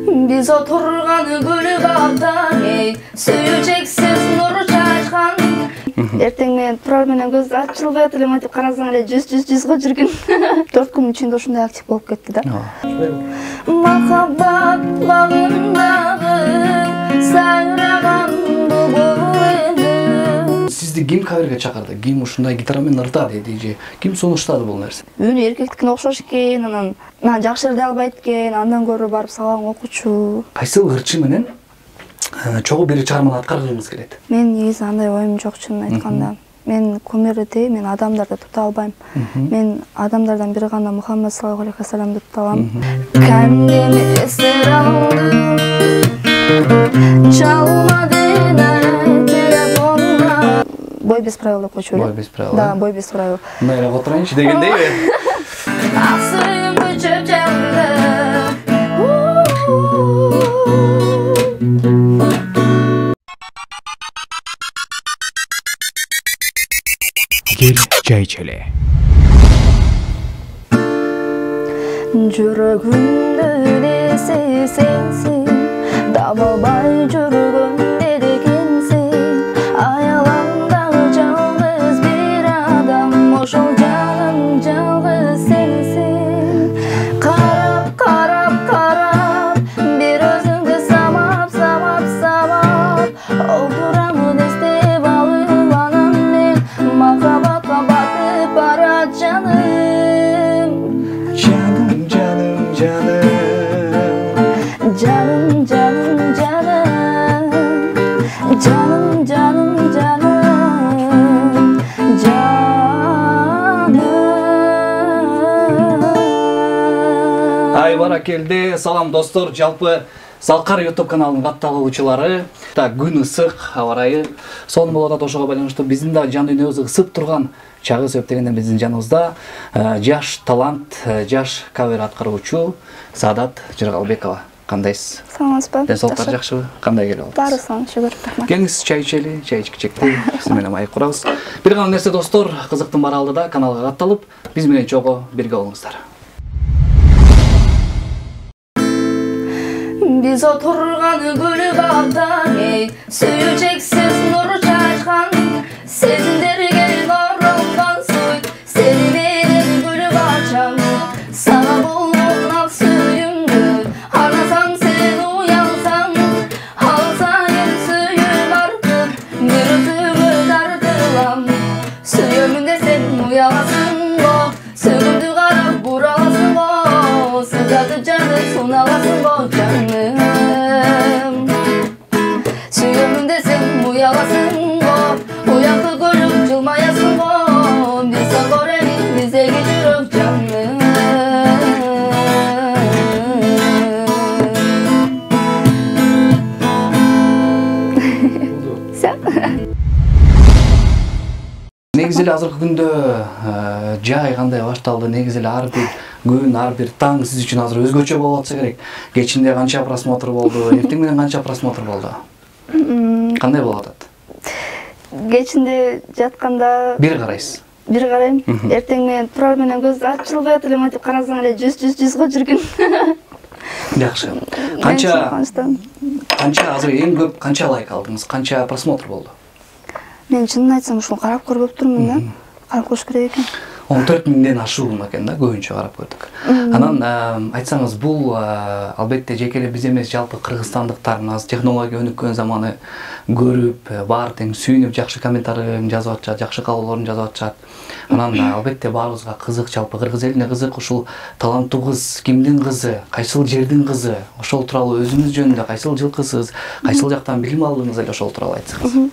Biz oturgan gülü bağdan, suyuceksiz nuru çaşkan. Erteң мен турар менен көз ачылбайт элем айтып карасаң эле 100 го жүргүн. 4 күн ичинде ушундай актив болуп кетти да. Махаббат багындагы сайраган бугулду. Сизди ким каверге чакырды? Ким ушундай гитара менен ыртады деди? Ким сунуштады бул нерсе? Үнү эркектикине окшош экен, анан жакшы ырдай албайт экен, андан көрө барып сабагын окучу. Кайсыл ырчы менен чогуу бир чыгарманы аткаргыңыз келет? Мен негизи андай оюм жок, чынын айтканда. Мен кумирди, мен адамдарды тута албайм. Мен адамдардан бири гана Мухаммад саллаллаху алейхи ва салламды тута алам. Кандеми эстер алдым, чалмады телефонда. Бой без правил деп койчу эле. Бой без правил. Да, бой без правил. Мындай отурайынчы дегендейби? Аксыйым көчөп жанды. Gel çay içelim. Жүрөгүмдө десе сенсиң, табалбай жүргөндө экенсиң. Аялымдагы жалгыз бир адам, ошол жаным жалгыз сенсиң. Карап, карап, карап, бир өзүңдү самап, самап, самап, олтурамын эстеп алып анан мен махаббатка батып барат жаным. Canım, canım, canım, canım, canım, canım, canım. Ай баракелде, салам достор, жалпы Салкар YouTube каналынын катталуучулары. Күн ысык, аба ырайы сонун болуп атат, ошого байланыштуу биздин да жан дүйнөбүз ысып турган чагы себептегенден биздин жаныбызда жаш талант, жаш кавер аткаруучу Саадат Жыргалбекова. Кандайсыз? Саламатсызбы? Ден соолуктар жакшыбы? Кандай келип атат? Баары сонун, шүгүр, рахмат. Келиңиз чай ичели, чай ичкичекти, сиз менен маек курабыз. Бир гана нерсе достор, кызыктын баары алдыда каналга катталып, биз менен чогуу бирге болуңуздар. Biz oturgan gülü bağdan, suyuceksiz nuru çaşkan. Sezinlerge norulgan suy, seni verin gülü bağçam. Sana buldum ak suyumdu, arasan sen uyansan. Alsayım suyum artık, bir ötümü dardılam. Suyumun sen uyalasın o, suyumdu karıp buralasın o. Sızadı canı sunalasın o canım. Suyumun sen uyalasın o, uyandı görüp cılmayasın o. Biz görelim bize geçirip canım. Sen? Негизи эле азыркы күндө жай кандай башталды, негизи эле ар бир күн, ар бир таң сиз үчүн азыр өзгөчө болуп атса керек. Кечинде канча просмотр болду, эртең менен канча просмотр болду? Кандай болуп атат? Кечинде жатканда Бир карайсыз. бир карайм. Эртең менен турар менен көз ачылбайт элем айтып карасаң эле 100 го жүргүн. Жакшы. Канча азыр эң көп канча лайк алдыңыз? Канча просмотр болду? Мен чынын айтсам ушуну карап көрбөп турмун да. Карап көрүш керек экен. 14 миңден ашуу экен да, көбүнчө карап көрдүк. Анан айтсаңыз, бул албетте жеке эле биз эмес, жалпы кыргызстандыктар азыр технология өнүккөн заманы көрүп, баары тең сүйүнүп, жакшы комментарий жазып атышат, жакшы каалоолорун жазып атышат. Анан албетте баарыбызга кызык, жалпы кыргыз элине кызык, ушул таланттуу кыз кимдин кызы, кайсыл жердин кызы, ошол тууралуу өзүңүз жөнүндө кайсыл жылкысыз, кайсыл жактан билим алдыңыз эле ошол тууралуу айтсаңыз.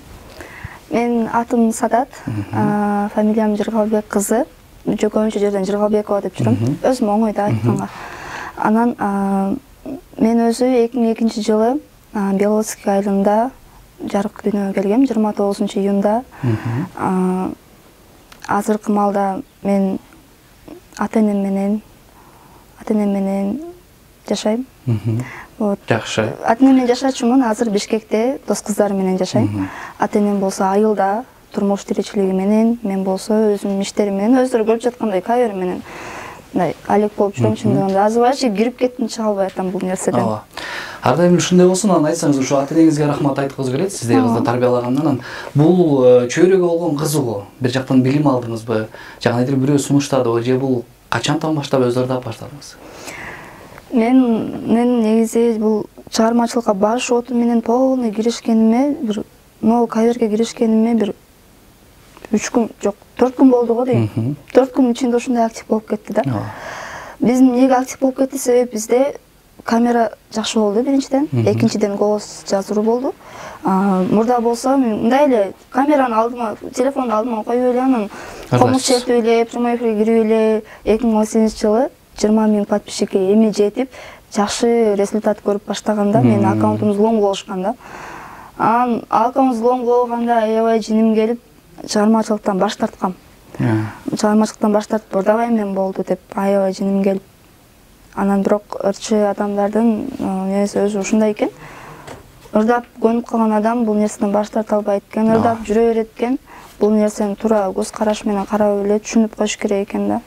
Мен атым Саадат, фамилиям Жыргалбек кызы. Көбүнчө жерден Жыргалбекова деп жүрөм. Өзүм оңой да айтканга. Анан мен өзү 2002 жылы Беловодский айылында жарык дүйнөгө келгем, 29 июнда. Азыркы маалда мен ата-энем менен жашайм. Жакшы. Ата-энем менен жашачумун, азыр Бишкекте дос кыздарым менен жашайм. Ата-энем болсо айылда турмуш тиричилиги менен, мен болсо өзүмдүн иштерим менен, өздөрү көрүп жаткандай кавер менен мындай алек болуп жүрөм чындыгында. Азыр вообще кирип кеттим, чыга албай атам бул нерседен. Ар дайым ушундай болсун, анан айтсаңыз ушу ата-энеңизге рахмат айткыбыз келет, сиздей кызды тарбиялагандан. Бул чөйрөгө болгон кызыгуу, бир жактан билим алдыңызбы, жана бирөө сунуштадыбы, же бул качантан баштап өзүңүз да баштадыңыз? Мен негизи бул чыгармачылыкка баш оту менен полный киришкениме, бир могу каверге киришкениме бир 3 күн, жок, 4 күн болду го дейм. 4 күн ичинде ушундай актив болуп кетти да. Биздин эмнеге актив болуп кетти? Себеби бизде камера жакшы болду биринчиден, экинчиден голос жазыруу болду. Мурда болсо мен мындай эле камераны алдыма, телефонду алдыма коюп эле, анан комуз чертип эле, прямой эфирге кирип эле 2018-жылы 20 000 подписчикке эми жетип, жакшы результат көрүп баштаганда менин аккаунтумду лонг болушкан да. Анан аккаунтумду лонг болгондо аябай жиним келип, чыгармачылыктан баш тарткам. Чыгармачылыктан баш тартып продавай мен болду деп аябай жиним келип. Анан бирок ырчы адамдардын нерсе өзү ушундай экен. Ырдап көнүп калган адам бул нерседен баш тарта албайт экен, ырдап жүрө берет экен. Бул нерсени туура көз караш менен карап эле түшүнүп коюш керек экен да.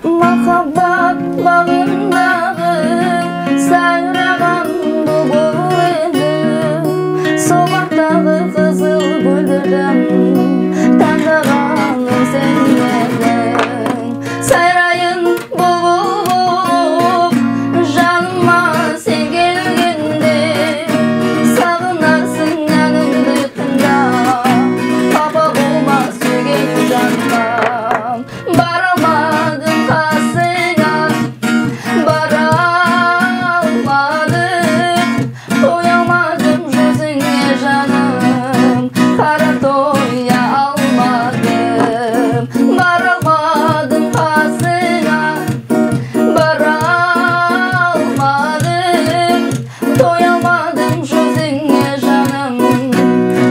Махаббат багындагы сайраган бул эди, собактагы кызыл гүлдөрдөн тандаганым сен эдиң. Сайрайын болуп жаныма сен келгенде, сагынарсың әнімді тыңдап, папа болмас сүйген жаным. Бара алмадым қасыңа, бара алмадым, тоя алмадым жүзіңе жаным, қарап тоя алмадым. Бара алмадым қасыңа, бара алмадым, тоя алмадым жүзіңе жаным,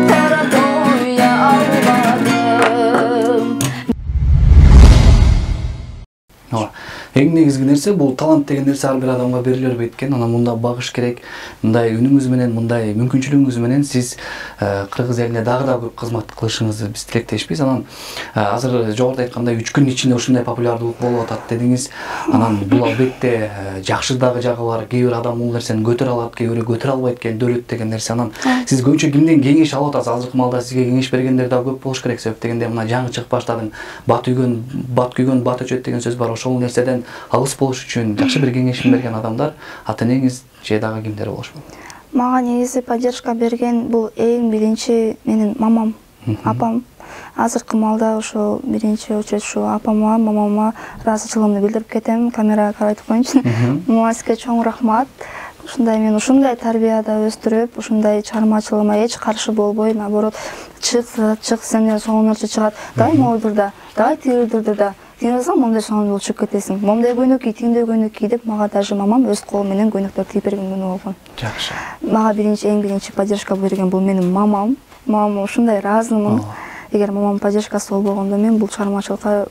қарап тоя алмадым. Эң негизги нерсе бул талант деген нерсе ар бир адамга бериле бербейт экен. Анан мында багыш керек. Мындай үнүңүз менен, мындай мүмкүнчүлүгүңүз менен сиз кыргыз элине дагы да көп кызмат кылышыңызды биз тилектешпиз. Анан азыр жогоруда айткандай 3 күн ичинде ушундай популярдуулук болуп атат дедиңиз. Анан бул албетте жакшы дагы жагы бар. Кээ бир адам бул нерсени көтөрө алат, кээ бири көтөрө албайт экен, дөөлөт деген нерсе. Анан сиз көбүнчө кимден кеңеш алып атасыз? Азыркы маалда сизге кеңеш бергендер да көп болуш керек. Себеп дегенде мына жаңы чыгып баштадың. Бат күйгөн бат өчөт деген сөз бар. Ошол нерседен алыс болуш үчүн жакшы бир кеңешин берген адамдар ата-энеңиз же дагы кимдер болушу мүмкүн? Мага негизи поддержка берген бул эң биринчи менин мамам, апам. Азыркы маалда ошо биринчи очередь ушу апама, мамама ыраазычылыгымды билдирип кетем, камерага карайтып коеюнчу. Мага сизге чоң рахмат. Ушундай мен ушундай тарбияда өстүрүп, ушундай чыгармачылыгыма эч каршы болбой, наоборот, чык сенден сонун нерсе чыгат. Давай могулдурда, давай тигирдурда. Тигирсаң момдай сонун болуп чыгып кетесиң. Момдай көйнөк ки, тиңдей көйнөк ки деп мага даже мамам өз колу менен көйнөктөр тигип берген күнү болгон. Жакшы. Мага эң биринчи поддержка берген бул менин мамам. Мамама ушундай ыраазымын. Эгер мамамдын поддержкасы болбогондо мен бул чыгармачылыкка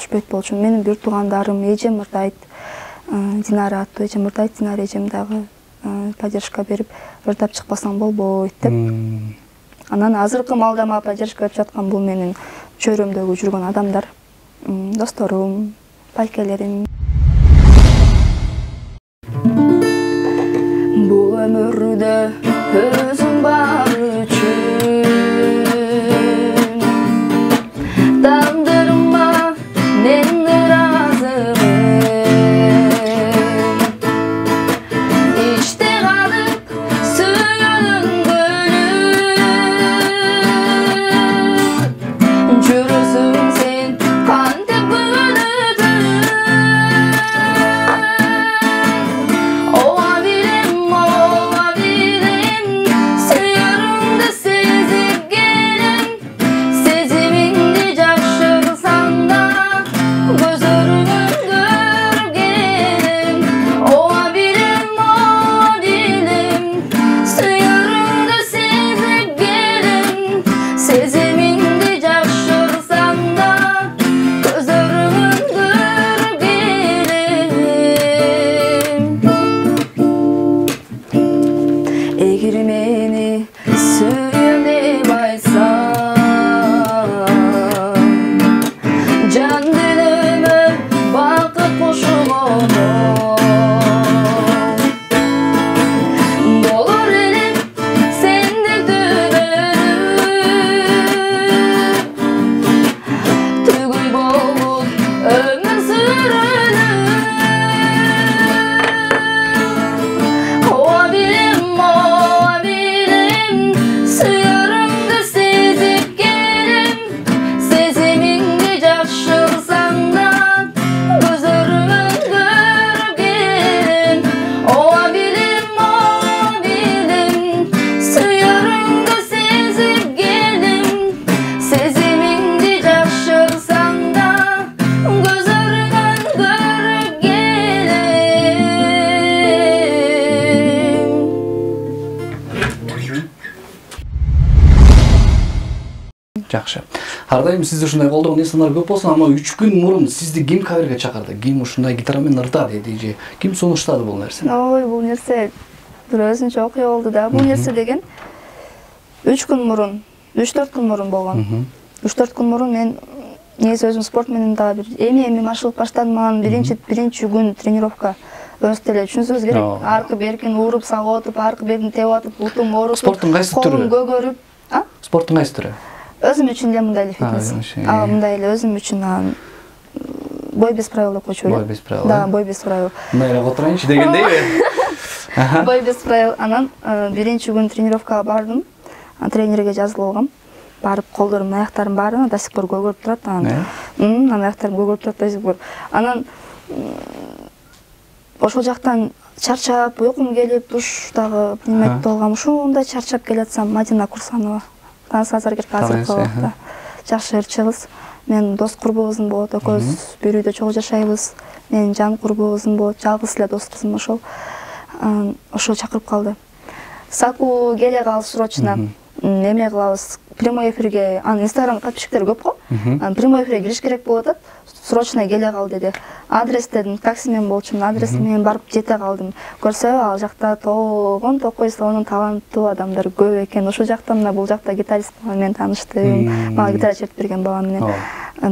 түшпөйт болчумун. Менин бир туугандарым, эжем ырдайт. Динара аттуу эжем ырдайт, Динара эжем дагы поддержка берип, ырдап чыкпасаң болбойт деп. Анан азыркы маалда мага поддержка берип жаткан бул менин чөйрөмдөгү жүргөн адамдар, досторум, байкелерим. Бул өмүрдө өзүм бар үчүн тандырма мен Ар дайым сизди ушундай колдогон инсандар көп болсун, ама 3 күн мурун сизди ким каверге чакырды? Ким ушундай гитарамен ырда деди же? Ким сунуштады бул нерсени? Ой, бул нерсе бир өзүнчө окуя болду да. Бул нерсе деген 3 күн мурун, 3-4 күн мурун болгон. 3-4 күн мурун мен негизи өзүм спорт менен дагы бир эми машыгып баштадым. Анан биринчи күн тренировка өзү эле түшүнүшүңүз керек. Аркы беркин уруп салып отуп, аркы беркин тебип атып, бутум ооруп, спорттун кайсы түрү? Колум көгөрүп. Спорттун кайсы түрү? Өзүм үчүн эле мындай эле фитнес. Мындай эле өзүм үчүн бой без правил деп койчу эле. Бой без правил. Да, бой без правил. Мындай эле отурайынчы дегендейби? Бой без правил. Анан биринчи күн тренировкага бардым. Тренерге жазылып алгам. Барып колдорум, аяктарым баары до сих пор көгөрүп турат. Анан аяктарым көгөрүп турат до сих пор. Анан ошол жактан чарчап, уйкум келип, душ дагы примет болгом. Ушундай чарчап келатсам, Мадина Курсанова, Таныс Азаркерке азыркы убакта жакшы ырчы кыз. Мен дос курбубуздун болот, экөөбүз бир үйдө чогуу жашайбыз. Менин жан курбубуздун болот, жалгыз эле дос кызым ошол. Ошол чакырып калды. Саку келе кал срочно. Эме кылабыз. Прямой эфирге, Инстаграм подписчиктер көп го. Прямой эфирге кириш керек болуп атат. Срочно келе кал деди. Адрес дедим, такси менен болчумун. Адрес менен барып жете калдым. Көрсөбү ал жакта тогон токой сонун таланттуу адамдар көп экен. Ошол жактан да бул жакта гитарист менен тааныштым. Мага гитара чертип берген бала менен.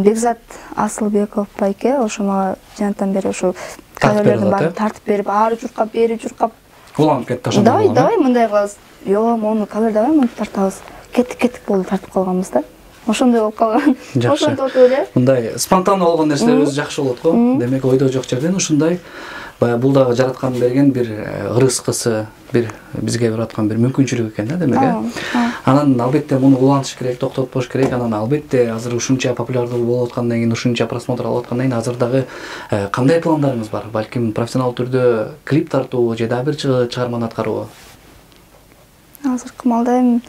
Бекзат Асылбеков байке ошо мага жанатан бери ошо каверлердин баарын тартып берип, ары журкап, бери журкап уланып кетти ошондой. Давай мындай кылабыз. Жок, мону кавер давай муну тартабыз. Кеттик болду тартып калганбыз да. Ошондой болуп калган. Ошондой эле. Мындай спонтанно болгон нерселер өзү жакшы болот го. Демек ойдо жок жерден ушундай баягы бул дагы жараткан берген бир ырыскысы, бир бизге берип аткан бир мүмкүнчүлүк экен да, демек э. Анан албетте муну улантыш керек, токтотпош керек. Анан албетте азыр ушунча популярдуу болуп аткандан кийин, ушунча просмотр алып аткандан кийин азыр дагы кандай пландарыңыз бар? Балким профессионал түрдө клип тартуу же дагы бир чыгарманы аткаруу? Азыркы маалда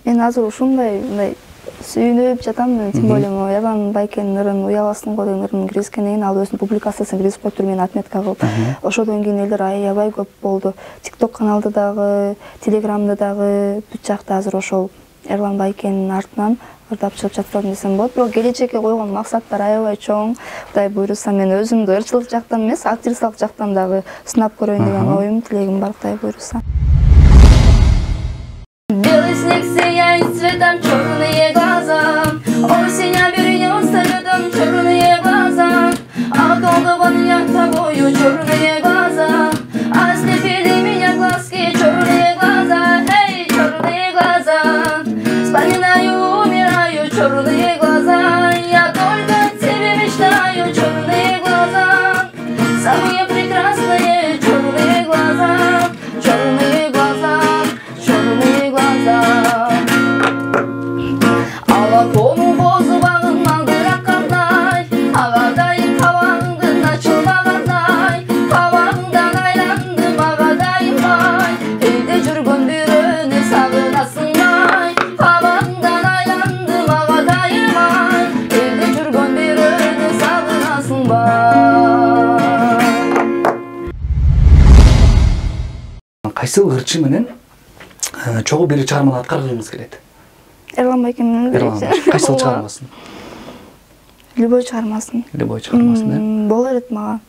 мен азыр ушундай мындай сүйүнүп жатам. Тем более Эрлан байкенин ырын уяласын го деген ырын киргизгенден кийин ал өзүнүн публикациясын киргизип коюптур, мени отметка кылып. Ошодон кийин элдер аябай көп болду. TikTok каналда дагы, Телеграмда дагы, бүт жакта азыр ошол Эрлан байкенин артынан ырдап чыгып жатсам десем болот. Бирок келечекке койгон максаттар аябай чоң. Кудай буйруса мен өзүмдү ырчылык жактан эмес, актрисалык жактан дагы сынап көрөйүн деген оюм, тилегим бар, Кудай буйруса. Белый снег сияет цветом, черные глаза. Осень обернется летом, черные глаза. Околдован я тобою, черные глаза. Ослепили меня глазки, черные глаза. Эй, черные глаза. Вспоминаю, умираю, черные глаза. Я только о тебе мечтаю, черные глаза. Самые прекрасные черные глаза, черные глаза. Алатону бозу багын маңдыраккандай, агадайым кабагыңдын ачылбагандай, кабагыңдан айландым агадайымбай, элде жүргөн бирөөнү сагынасыңбай, кабагыңдан айландым агадайымбай, элде жүргөн бирөөнү сагынасыңбай. Кайсыл ырчы менен чогуу бир чыгарманы аткаргыңыз келет? Эрлан байке менен кайсыл чыгармасын? Любой чыгармасын. Любой чыгармасын, э? Боло берет мага.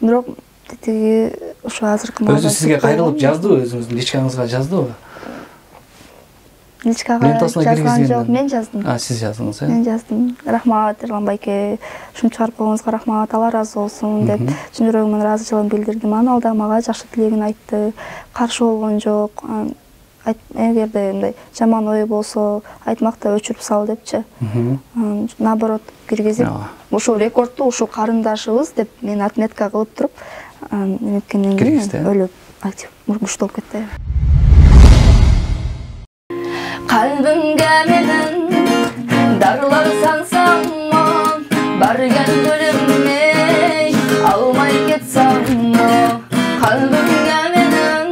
Бирок тиги ошо азыркы өзү сизге кайрылып жаздыбы, өзүңүздүн личкаңызга жаздыбы? Личкага жазган жок, мен жаздым. Сиз жаздыңыз, э? Мен жаздым. Рахмат Эрлан байке, ушуну чыгарып койгоңузга рахмат, Алла ыраазы болсун деп чын жүрөгүмөн ыраазычылыгын билдирдим. Анан ал да мага жакшы тилегин айтты, каршы болгон жок. Эгерде мындай жаман ой болсо айтмакта өчүрүп сал депчи. Наоборот киргизип, ушул рекордту ушул карындашыбыз деп мени отметка кылып туруп, эметкенден кийин өлүп айтып мушталып кетти. Kalbimge meden darlar sansam mı, bargen gülümme almay gitsem mı? Kalbimge meden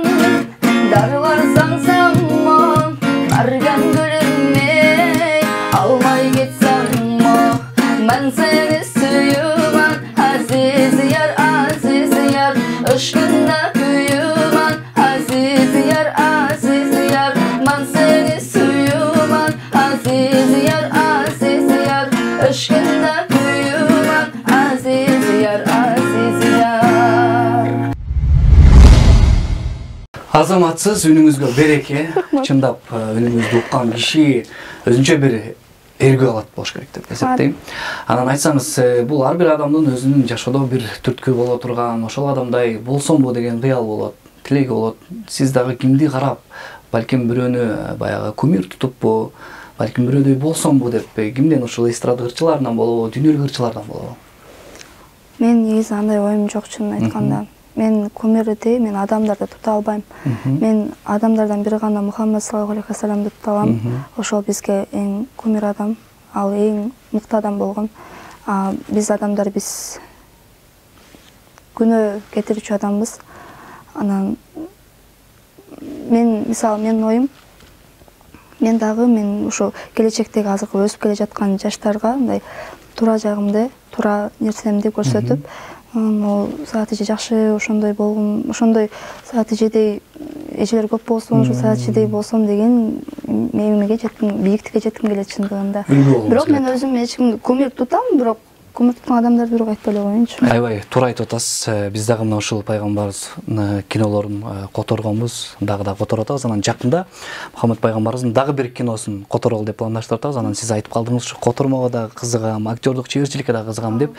darlar sansam mı, bargen gülümme almay gitsem mı? Ben seni suyuman aziz yar, ışkında kuyuman aziz yar, ben seni suyuman aziz Азаматсыз үнүңүзгө береке. Чындап үнүңүздү уккан киши өзүнчө бир эргүү алат болуш керек деп эсептейм. Анан айтсаңыз, бул ар бир адамдын өзүнүн жашоодо бир түрткү боло турган, ошол адамдай болсомбу деген кыял болот, тилеги болот. Сиз дагы кимди карап, балким бирөөнү баягы кумир тутуппу, балким бирөөдөй болсомбу деп, кимден ушул эстрада ырчыларынан болобу, дүйнөлүк ырчылардан болобу? Мен негизи андай оюм жок, чынын айтканда. Мен кумирди, мен адамдарды тута албайм. Мен адамдардан бир гана Мухаммад саллаллаху алейхи ва салламды тута алам. Ошол бизге эң кумир адам, ал эң мыкты адам болгон. Биз адамдар, биз күнөө кетирүүчү адамбыз. Анан мен мисалы менин оюм, мен дагы ошо келечектеги азыркы өсүп келе жаткан жаштарга мындай туура жагымды, туура нерсемди көрсөтүп, могу саат эже жакшы, ошондой болгум, ошондой саат эжедей эжелер көп болсун, ошол саат эжедей болсом деген мээңеге жетким, бийиктикке жетким келет чындыгында. Бирок мен өзүм эч кимди кумир тутам, бирок кумир туткан адамдарды бирок айтпай эле коеюнчу. Аябай туура айтып атасыз. Биз дагы мына ушул пайгамбарыбыздын кинолорун которгонбуз, дагы да которуп атабыз. Анан жакында Мухаммад пайгамбарыбыздын дагы бир киносун которгол деп пландаштырып атабыз. Анан сиз айтып калдыңыз, ушу котормого да кызыгам, актёрдук чеберчиликке да кызыгам деп.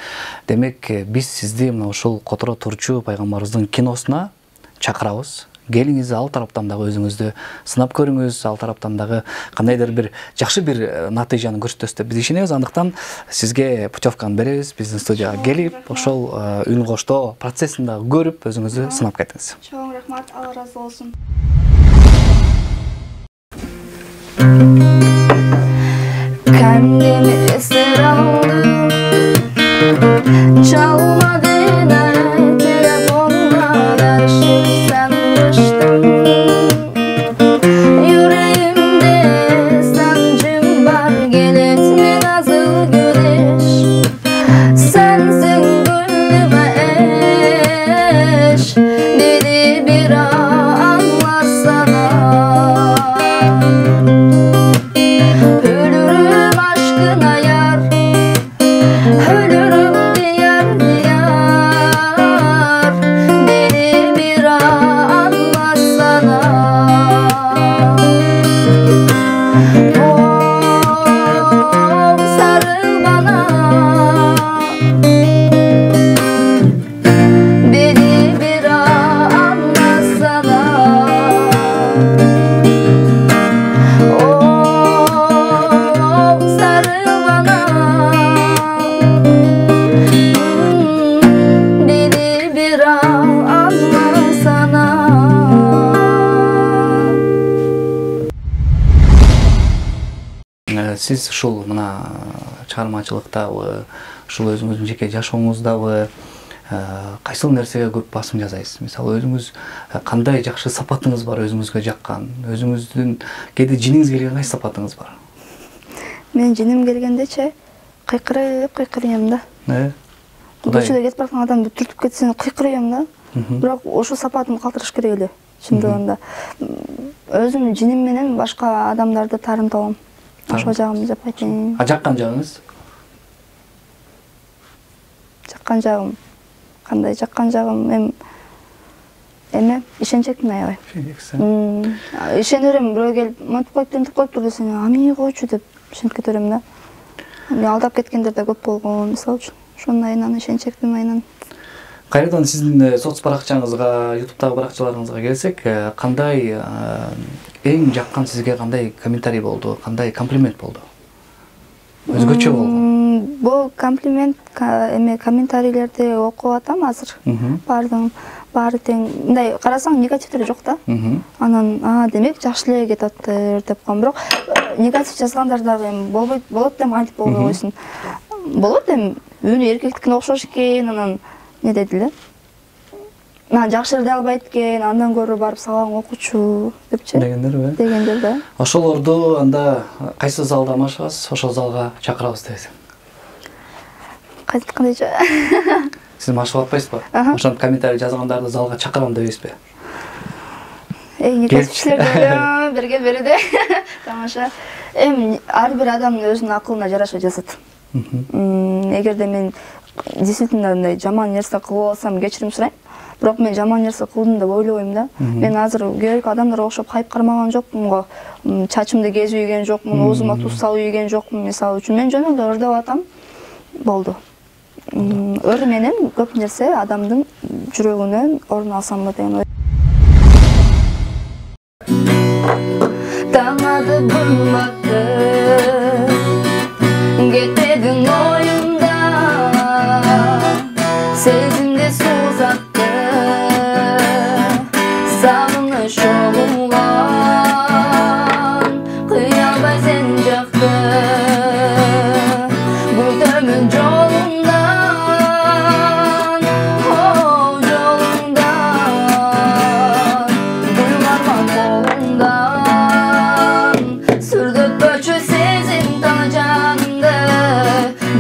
Демек, биз сизди мына ушул которо турчу пайгамбарыбыздын киносуна чакырабыз. Келиңиз, ал тараптан дагы өзүңүздү сынап көрүңүз, ал тараптан дагы кандайдыр бир жакшы бир натыйжаны көрсөтөсүз деп биз ишенебиз. Андыктан сизге путевканы беребиз, биздин студияга келип, ошол үн коштоо процессин дагы көрүп, өзүңүздү сынап кетиңиз. Чоң рахмат, Алла ыраазы болсун. Kendimi esir aldım, çalmadın telefonla dersin sanmıştım. Yüreğimde sancım var, gel etme nazıl güneş. Sensin gönlüme eş, dedi bir anlasana. Ölürüm aşkına yar, ölürüm diyar diyar, beni bir anlasana. Oh, sarıl bana, beni bir anlasana. Oh, sarıl bana, beni bir anlasana. Сиз ушул мына чыгармачылыктабы, ушул өзүңүздүн жеке жашооңуздабы кайсыл нерсеге көп басым жасайсыз? Мисалы өзүңүз кандай жакшы сапатыңыз бар, өзүңүзгө жаккан, өзүңүздүн кээде жиниңиз келген кайсы сапатыңыз бар? Мен жиним келгендечи кыйкырыйм да. Көчөдө кетип бараткан адамды түртүп кетсең кыйкырыйм да. Бирок ошол сапатымды калтырыш керек эле чындыгында. Өзүмдүн жиним менен башка адамдарды таарынта алам. Ошол жагымды жапайт. Жаккан жагыңыз? Жаккан жагым кандай? Жаккан жагым эме ишенчектин аябай. Ишене берем, бирөө келип монтип коюптур десең, ами койчу деп ишенип кете берем да. Алдап кеткендер да көп болгон, мисалы үчүн. Ошонун айынан ишенчектин айынан. Кайрадан сиздин соц баракчаңызга, YouTube'дагы баракчаларыңызга келсек, кандай эң жаккан сизге кандай комментарий болду, кандай комплимент болду? Өзгөчө болгон. Бул комплимент комментарийлерди окуп атам азыр. Баары тең. Мындай карасаң негативдер жок да. Анан демек жакшы эле кетип атыптыр деп коем. Бирок негатив жазгандар дагы болбойт, болот деп кантип болбой койсун. Болот үнү эркектикине окшош экен, анан не деди эле? Жакшы эле албайт экен, андан көрө барып сабагын окучу депчи. Дегендерби? Дегендер да. Ошолорду анда кайсы залда машыгасыз, ошол залга чакырабыз десең. Кандайча? Сиз машыгып атпайсызбы? Ошонтип комментарий жазгандарды залга чакырам дебейсизби? Негативчилерди берген береде. Тамаша. Ар бир адамдын өзүнүн акылына жараша жазат. Эгерде мен действительно жаман нерсе кылып алсам кечирим сурайм. Бирок мен жаман нерсе кылдым деп ойлобойм да. Мен азыр көбүк адамдарга окшоп хайп кармаган жокмун го. Чачымды кесип ийген жокмун, оозума туз салып ийген жокмун мисалы үчүн. Мен жөн эле ырдап атам. Болду. Ыр менен көп нерсе адамдын жүрөгүнөн орун алсамбы деген ой. Таңады булмакты кетпедің ойымда сезімде созатты сағыныш жолуған қия албай сен жақты өтемін жолыңдан жолыңдан гүл арман қолыңдан сүрдітпөчү сезім тана жанымды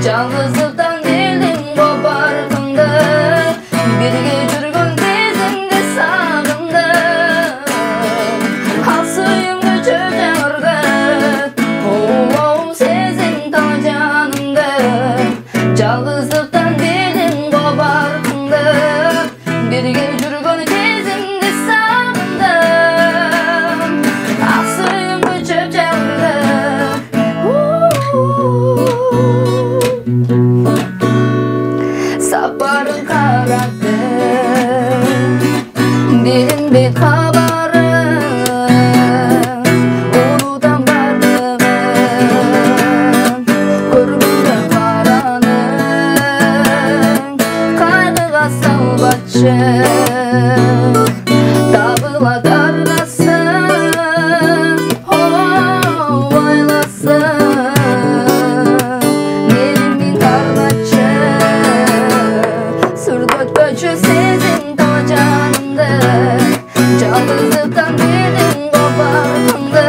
жалғыздықтан келдім қопартымды бірге жүрген кезімде сағындым ал сүйімді чөп жаңырды оу сезім тана жанымды жалғыздықтан келдім қопартымды бірге жүрген кезімде сағындым ал сүйімді чөп жаңырды сапарын қарады білінбей хабарын ұлудан бардығын көргімді қараның қайғыға салбатшы табылады арнасын ойласын Sürdürtpöçü sezim tama canımdı Жалғыздықтан келдім қопартымды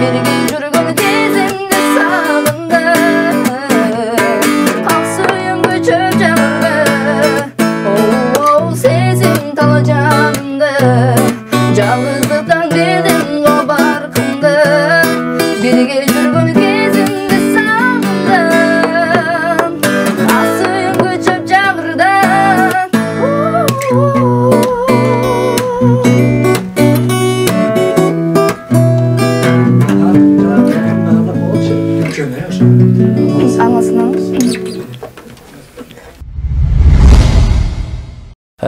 Бірге жүрген кезімде сағындым Ақ сүйімді чөп жаңырды оу сезім тама жанымды Жалғыздықтан келдім қопартымды Бірге жүрген кезімде сағындым Ақ сүйімді чөп жаңырды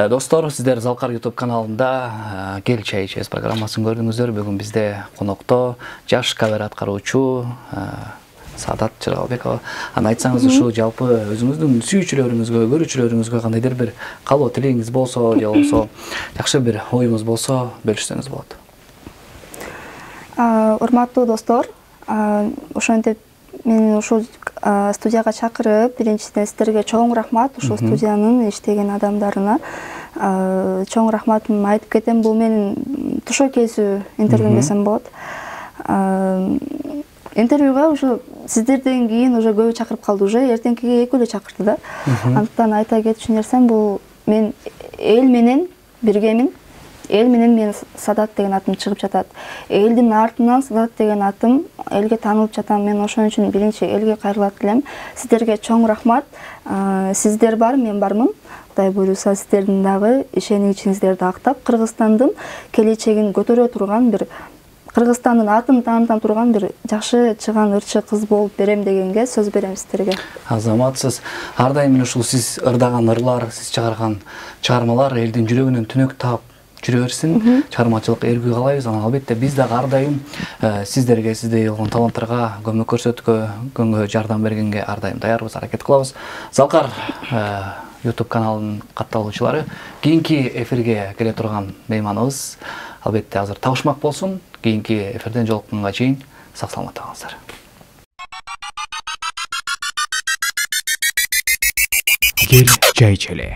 Достор, сиздер Залкар YouTube каналында Кел чай ичебиз программасын көрдүңүздөр. Бүгүн бизде конокто жаш кабар аткаруучу Саадат Чыргалбекова. Аны айтсаңыз, ушу жалпы өзүңүздүн сүйүүчүлөрүңүзгө, көрүүчүлөрүңүзгө кандайдыр бир калоо тилегиңиз болсо, же болбосо жакшы бир оюңуз болсо бөлүшсөңүз болот. Урматтуу достор, ошентип мени ушул студияга чакырып, биринчиден сиздерге чоң рахмат, ушул студиянын иштеген адамдарына чоң рахматымды айтып кетем. Бул менин тушоо кезүү интервью десем болот. Интервьюга уже сиздерден кийин уже көбү чакырып калды, уже эртеңкиге экөө эле чакырды да. Андыктан айта кетчү нерсем бул мен эл менен биргемин. Эл менен мен Саадат деген атым чыгып жатат. Элдин артынан Саадат деген атым элге таанылып жатам. Мен ошон үчүн биринчи элге кайрылат элем. Сиздерге чоң рахмат. Сиздер бар, мен бармын. Кудай буйруса сиздердин дагы ишенимиңиздерди актап, Кыргызстандын келечегин көтөрө турган бир Кыргызстандын атын тааныта турган бир жакшы чыган ырчы кыз болуп берем дегенге сөз берем сиздерге. Азаматсыз. Ар дайым ушул сиз ырдаган ырлар, сиз чыгарган чыгармалар элдин жүрөгүнөн түнөк таап жүрө берсин. Чыгармачылык эргүү каалайбыз. Анан албетте биз дагы ар дайым сиздерге, сиздей болгон таланттарга көмөк көрсөткөнгө, жардам бергенге ар дайым даярбыз, аракет кылабыз. Залкар YouTube каналынын катталуучулары, кийинки эфирге келе турган мейманыбыз албетте азыр табышмак болсун. Кийинки эфирден жолукканга чейин сак саламат болуңуздар. Кел чай ичели.